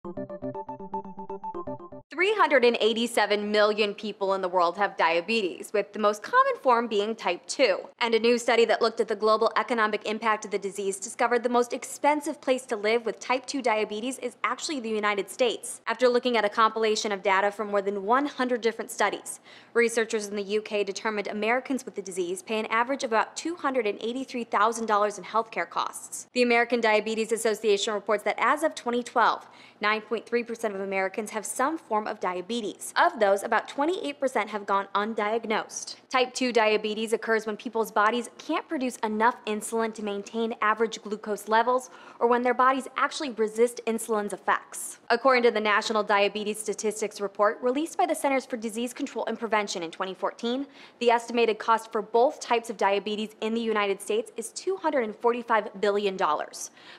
387 million people in the world have diabetes, with the most common form being type 2. And a new study that looked at the global economic impact of the disease discovered the most expensive place to live with type 2 diabetes is actually the United States. After looking at a compilation of data from more than 100 different studies, researchers in the UK determined Americans with the disease pay an average of about $283,000 in healthcare costs. The American Diabetes Association reports that as of 2012, 9.3% of Americans have some form of diabetes. Of those, about 28% have gone undiagnosed. Type 2 diabetes occurs when people's bodies can't produce enough insulin to maintain average glucose levels, or when their bodies actually resist insulin's effects. According to the National Diabetes Statistics Report released by the Centers for Disease Control and Prevention in 2014, the estimated cost for both types of diabetes in the United States is $245 billion.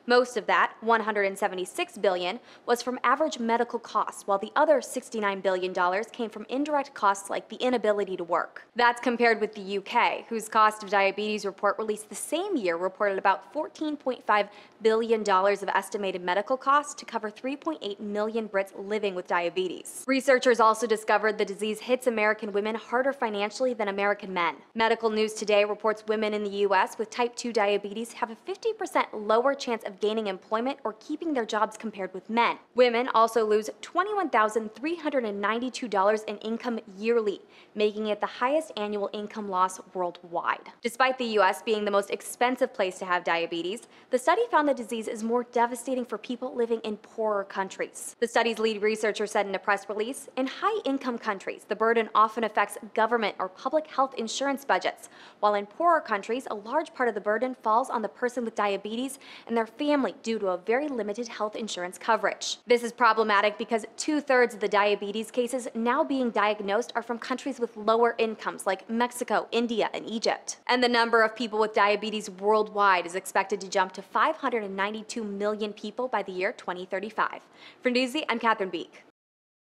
Most of that, $176 billion, was from average medical costs, while the other $69 billion came from indirect costs like the inability to work. That's compared with the UK, whose cost of diabetes report released the same year reported about $14.5 billion of estimated medical costs to cover 3.8 million Brits living with diabetes. Researchers also discovered the disease hits American women harder financially than American men. Medical News Today reports women in the U.S. with type 2 diabetes have a 50% lower chance of gaining employment or keeping their jobs compared with men. Women also lose $21,392 in income yearly, making it the highest annual income loss worldwide. Despite the U.S. being the most expensive place to have diabetes, the study found the disease is more devastating for people living in poorer countries. The study's lead researcher said in a press release, in high-income countries, the burden often affects government or public health insurance budgets, while in poorer countries, a large part of the burden falls on the person with diabetes and their family due to a very limited health insurance coverage. This is problematic because 2/3 of the diabetes cases now being diagnosed are from countries with lower incomes like Mexico, India, and Egypt. And the number of people with diabetes worldwide is expected to jump to 592 million people by the year 2035. For Newsy, I'm Catherine Beek.